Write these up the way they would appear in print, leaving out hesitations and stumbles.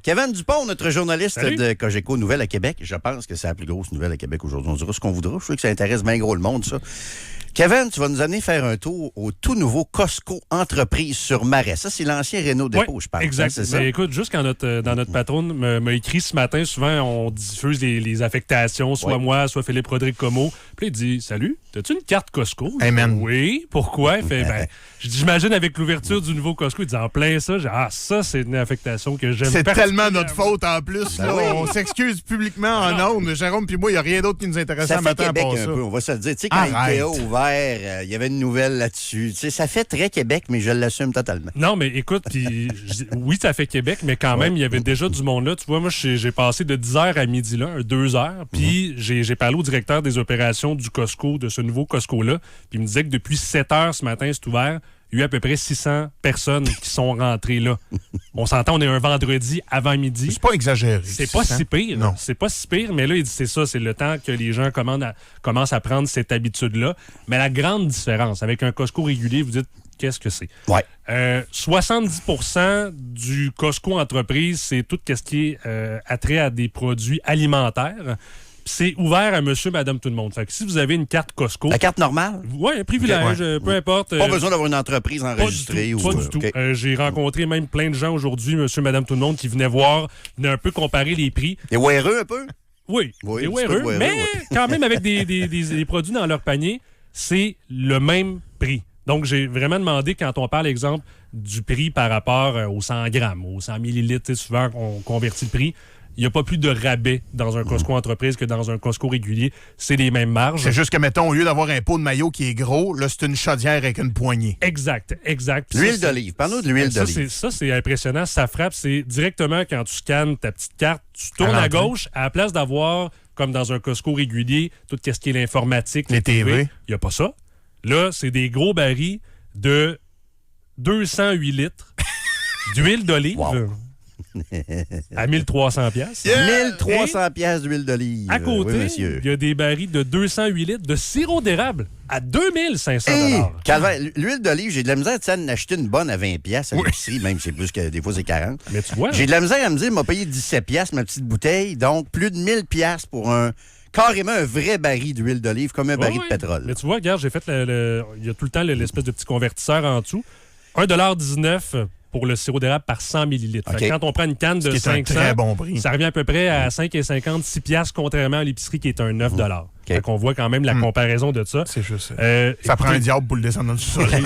Kevin Dupont, notre journaliste Salut. de Cogeco Nouvelle à Québec. Je pense que c'est la plus grosse nouvelle à Québec aujourd'hui. On dira ce qu'on voudra. Je sais que ça intéresse bien gros le monde, ça. Kevin, tu vas nous amener faire un tour au tout nouveau Costco Entreprise sur Marais. Ça, c'est l'ancien Renault Dépôt, je pense. Exact. Hein, c'est ça? Mais écoute, juste quand dans notre patronne m'a écrit ce matin, souvent, on diffuse les affectations, soit moi, soit Philippe Rodrigue Como. Puis il dit « Salut, as-tu une carte Costco? » Hey, man. Oui. Pourquoi? Il fait j'imagine avec l'ouverture du nouveau Costco, il dit en plein ça. Ça, c'est une affectation que j'aime C'est particulièrement. tellement notre faute en plus. Là. oui. On s'excuse publiquement en ondes. Jérôme puis moi, il n'y a rien d'autre qui nous intéresse Ça à fait matin à Québec part un ça. peu, on va se le dire. Tu sais, quand Arrête. Ikea a ouvert, il y avait une nouvelle là-dessus. Tu sais, ça fait très Québec, mais je l'assume totalement. Non, mais écoute, puis oui, ça fait Québec, mais quand même, il y avait déjà du monde là. Tu vois, moi, j'ai passé de 10h à midi là, 2 heures, puis j'ai parlé au directeur des opérations du Costco, de ce nouveau Costco-là, puis il me disait que depuis 7h ce matin, c'est ouvert. Il y a eu à peu près 600 personnes qui sont rentrées là. On s'entend, on est un vendredi avant midi. C'est pas exagéré. C'est pas si pire. Non. C'est pas si pire, mais là, il dit c'est ça, c'est le temps que les gens commencent à prendre cette habitude-là. Mais la grande différence avec un Costco régulier, vous dites, qu'est-ce que c'est? Ouais. 70% du Costco entreprise, c'est tout ce qui est attrait à des produits alimentaires. C'est ouvert à monsieur, madame, tout le monde. Fait que si vous avez une carte Costco... La carte normale? Oui, un privilège, peu importe. Pas besoin d'avoir une entreprise enregistrée. Pas du tout. OK. J'ai rencontré même plein de gens aujourd'hui, monsieur, madame, tout le monde, qui venaient voir, venaient un peu comparer les prix. Et weareux un peu? Oui, Oui, des un petit peu weareux, de weareux, mais oui. quand même avec des produits dans leur panier, c'est le même prix. Donc, j'ai vraiment demandé, quand on parle, exemple, du prix par rapport aux 100 grammes, aux 100 millilitres, tu sais, souvent, on convertit le prix. Il n'y a pas plus de rabais dans un Costco entreprise que dans un Costco régulier. C'est les mêmes marges. C'est juste que, mettons, au lieu d'avoir un pot de maillot qui est gros, là, c'est une chaudière avec une poignée. Exact. Puis L'huile ça, d'olive. Parle-nous de l'huile d'olive. Ça, c'est impressionnant. Ça frappe. C'est directement quand tu scannes ta petite carte, tu tournes À à l'entrée. gauche, à la place d'avoir, comme dans un Costco régulier, tout ce qui est l'informatique, Les TV. il n'y a pas ça. Là, c'est des gros barils de 208 litres d'huile d'olive. Wow. À 1300 pièces. 1300 pièces d'huile d'olive. À côté, Oui, monsieur. il y a des barils de 208 litres de sirop d'érable à 2500 Hey, $. Calvaire, l'huile d'olive, j'ai de la misère à en acheter une bonne à 20 pièces à l'épicerie, même si c'est plus que des fois c'est 40. Mais tu vois, J'ai de la misère à me dire, m'a payé 17 pièces ma petite bouteille, donc plus de 1000 pièces pour carrément un vrai baril d'huile d'olive, comme un baril de pétrole. Mais tu vois, regarde, j'ai fait il y a tout le temps l'espèce de petit convertisseur en dessous. 1,19 $ pour le sirop d'érable par 100 millilitres. OK. Quand on prend une canne de Ce qui est un 500, très bon prix. ça revient à peu près à 5,50, 6 piastres, contrairement à l'épicerie qui est un 9 $. Fait qu'on voit quand même la comparaison de ça. C'est juste ça. Écoutez, Prend un diable pour le descendre dans le sous-soleil.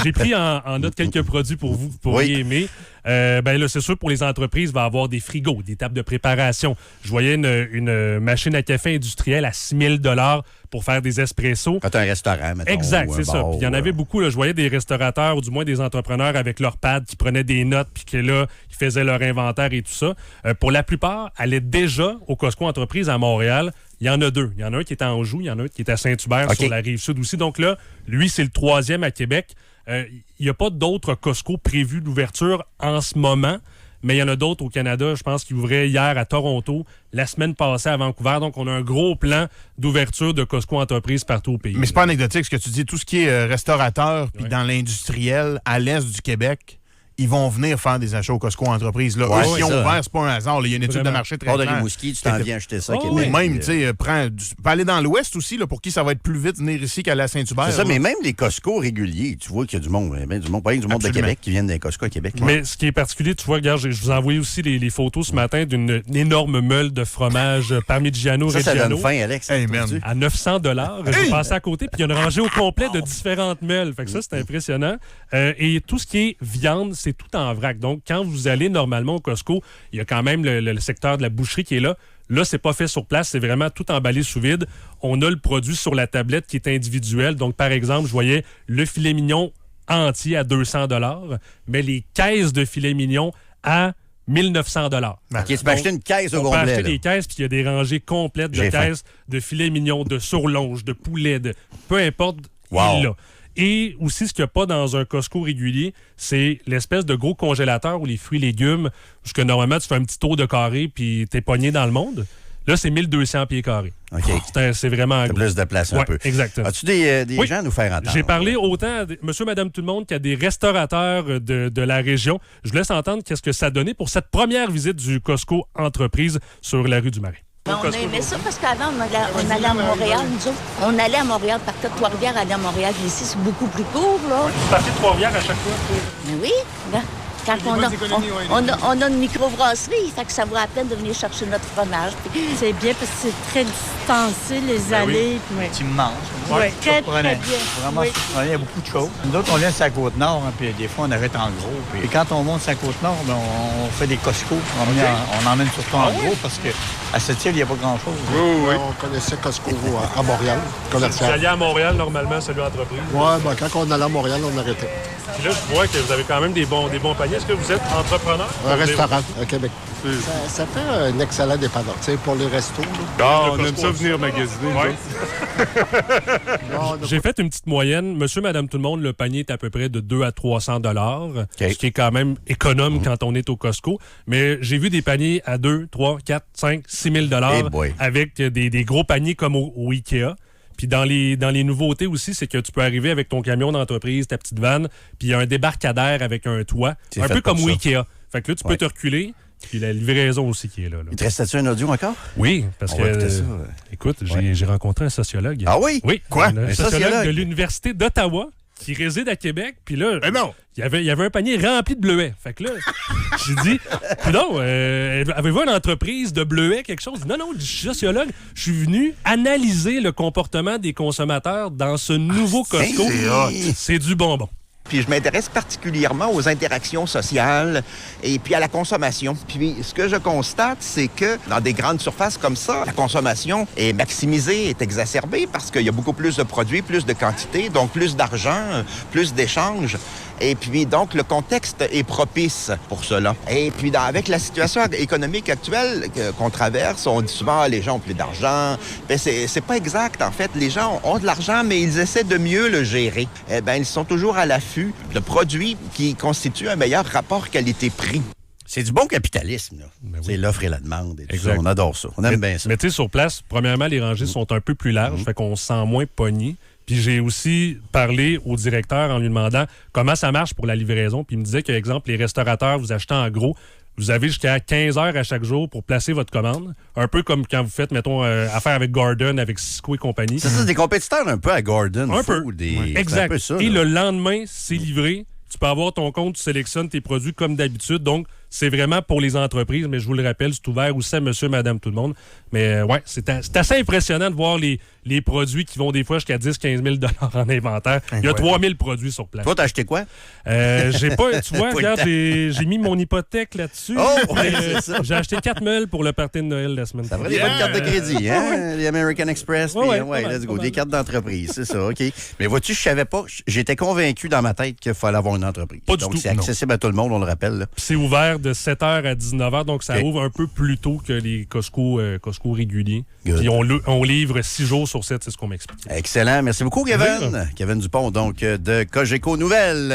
J'ai pris en note quelques produits pour vous pourriez aimer. Ben là, c'est sûr, pour les entreprises, il va y avoir des frigos, des tables de préparation. Je voyais une machine à café industrielle à 6 000 $ pour faire des espressos. Quand t'as un restaurant, mettons. Exact, ou un c'est ça. bar, Puis il y en avait beaucoup. Là. Je voyais des restaurateurs, ou du moins des entrepreneurs avec leur pad qui prenaient des notes, puis que là, ils faisaient leur inventaire et tout ça. Pour la plupart, allaient déjà au Costco Entreprise à Montréal. Il y en a deux. Il y en a un qui est à Anjou, il y en a un qui est à Saint-Hubert, OK. sur la Rive-Sud aussi. Donc là, lui, c'est le 3e à Québec. Il n'y a pas d'autres Costco prévus d'ouverture en ce moment, mais il y en a d'autres au Canada. Je pense qu'ils ouvraient hier à Toronto, la semaine passée à Vancouver. Donc, on a un gros plan d'ouverture de Costco Entreprise partout au pays. Mais c'est pas anecdotique ce que tu dis. Tout ce qui est restaurateur puis Ouais. dans l'industriel à l'est du Québec, ils vont venir faire des achats au Costco Entreprise. Là. Ouais, Eux, s'ils ont ça. ouvert, c'est pas un hasard. là. Il y a une étude Vraiment. de marché très Bord de claire. Rimouski, tu t'en viens acheter ça. à Oh, Québec. Ou même, tu sais, tu peux aller dans l'ouest aussi, là, pour qui ça va être plus vite venir ici qu'aller à Saint-Hubert. C'est ça, là. mais même les Costco réguliers, tu vois qu'il y a du monde, pas rien du monde de Absolument. Québec qui viennent des Costco à Québec. Mais ce qui est particulier, tu vois, regarde, je vous ai envoyé aussi les photos ce matin d'une énorme meule de fromage Parmigiano Ça Reggiano donne faim, Alex. Hey, man. trouves-tu? à 900 $. J'ai passé à côté, puis il y a une rangée au complet de différentes meules. Fait que ça, c'est impressionnant. Et tout ce qui est viande, c'est tout en vrac. Donc, quand vous allez normalement au Costco, il y a quand même le secteur de la boucherie qui est là. Là, c'est pas fait sur place, c'est vraiment tout emballé sous vide. On a le produit sur la tablette qui est individuel. Donc, par exemple, je voyais le filet mignon entier à 200 $, mais les caisses de filet mignon à 1900 $. OK, tu peux acheter une caisse au On peut complet. acheter là. des caisses, puis il y a des rangées complètes de J'ai faim. caisses de filets mignons, de surlonge, de poulet, de peu importe, Wow. il l'a. Et aussi, ce qu'il n'y a pas dans un Costco régulier, c'est l'espèce de gros congélateur où les fruits et légumes, parce que normalement, tu fais un petit tour de carré puis t'es pogné dans le monde. Là, c'est 1200 pieds carrés. OK. C'est vraiment T'as gros. plus de place un Ouais, peu. exactement. As-tu des Oui. gens à nous faire entendre? J'ai parlé autant à monsieur, madame, tout le monde qu'à des restaurateurs de la région. Je vous laisse entendre qu'est-ce que ça donnait pour cette première visite du Costco Entreprise sur la rue du Marais. On a aimé ça parce qu'avant, on allait à Montréal, nous autres. On allait à Montréal, partait de Trois-Rivières, aller à Montréal. Puis ici, c'est beaucoup plus court, là. Vous partez de Trois-Rivières à chaque fois? Mais oui, regarde. Quand on a une microbrasserie, fait que ça vaut la peine de venir chercher notre fromage. C'est bien parce que c'est très distancé, les allées. Oui. Tu me manges. Oui, très, très bien. Vraiment, Oui. il y a beaucoup de choses. Nous autres, on vient de la Côte-Nord, hein, puis des fois, on arrête en gros. Puis quand on monte sur la Côte-Nord, ben, on fait des Costco. On emmène surtout en gros parce qu'à cette île, il n'y a pas grand-chose. On connaissait Costco à Montréal, Vous commercial. alliez à Montréal, normalement, celui entreprise. Ouais, ben, quand on allait à Montréal, on arrêtait. Puis là, je vois que vous avez quand même des bons paniers. Est-ce que vous êtes entrepreneur? Un restaurant à Québec. Ça fait un excellent dépanneur, tu sais, pour les restos. là. Ah, on aime ça venir magasiner. Non, J'ai fait une petite moyenne. Monsieur, madame, tout le monde, le panier est à peu près de 200 à 300 $, ce qui est quand même économe quand on est au Costco. Mais j'ai vu des paniers à 2, 3, 4, 5, 6 000 Hey boy. avec des gros paniers comme au Ikea. Puis dans les nouveautés aussi, c'est que tu peux arriver avec ton camion d'entreprise, ta petite vanne, puis il y a un débarcadère avec un toit. C'est Un fait peu comme pour au ça. Ikea. Fait que là, tu peux Ouais. te reculer. Puis la livraison aussi qui est là. Il te restait-tu un audio encore? Oui, parce On que... va écouter ça. Écoute, j'ai rencontré un sociologue. Ah oui? Oui. Quoi? Un Un sociologue sociologue? de l'Université d'Ottawa qui réside à Québec. Puis là, Mais non! il y avait un panier rempli de bleuets. Fait que là, j'ai dit, non, avez-vous une entreprise de bleuets, quelque chose? Non, je suis sociologue. Je suis venu analyser le comportement des consommateurs dans ce nouveau Costco. c'est hot. C'est du bonbon. Puis je m'intéresse particulièrement aux interactions sociales et puis à la consommation. Puis ce que je constate, c'est que dans des grandes surfaces comme ça, la consommation est maximisée, est exacerbée parce qu'il y a beaucoup plus de produits, plus de quantité, donc plus d'argent, plus d'échanges. Et puis, donc, le contexte est propice pour cela. Et puis, avec la situation économique actuelle qu'on traverse, on dit souvent, les gens ont plus d'argent. Ben, c'est pas exact, en fait. Les gens ont de l'argent, mais ils essaient de mieux le gérer. Eh ben, ils sont toujours à l'affût de produits qui constituent un meilleur rapport qualité-prix. C'est du bon capitalisme, là. Ben oui. C'est l'offre et la demande et tout Exact. ça. On adore ça. On aime bien ça. Mais tu sais, sur place, premièrement, les rangées sont un peu plus larges, fait qu'on se sent moins pogné. Puis j'ai aussi parlé au directeur en lui demandant comment ça marche pour la livraison. Puis il me disait que, exemple, les restaurateurs, vous achetez en gros, vous avez jusqu'à 15 heures à chaque jour pour placer votre commande. Un peu comme quand vous faites, mettons, affaire avec Gordon, avec Cisco et compagnie. C'est ça, c'est des compétiteurs un peu à Gordon. Un peu. Food et- c'est Exact. un peu ça, Et là. le lendemain, c'est livré. Tu peux avoir ton compte, tu sélectionnes tes produits comme d'habitude. Donc, c'est vraiment pour les entreprises, mais je vous le rappelle, c'est ouvert aussi à monsieur, madame, tout le monde. Mais ouais, c'est assez impressionnant de voir les produits qui vont des fois jusqu'à 10-15 000 $ en inventaire. Il y a 3 000 produits sur place. Toi, t'as acheté quoi? J'ai pas, tu vois, Pas le regarde, temps. j'ai mis mon hypothèque là-dessus. Oh, ouais, Mais, c'est ça. j'ai acheté 4 meules pour le party de Noël la semaine Ça ferait prochaine. des bonnes cartes de crédit, hein? Les American Express, puis Ouais, ouais, pas mal, let's pas go. mal. Des cartes d'entreprise, c'est ça, OK. Mais vois-tu, je savais pas, j'étais convaincu dans ma tête qu'il fallait avoir une entreprise. Pas du Donc, tout, c'est accessible à tout le monde, on le rappelle, là. C'est ouvert de 7h à 19h, donc ça OK. ouvre un peu plus tôt que les Costco réguliers. Good. Puis on livre 6 jours sur 7, c'est ce qu'on m'explique. Excellent. Merci beaucoup, Kevin. Plaisir. Kevin Dupont, donc, de Cogeco Nouvelles.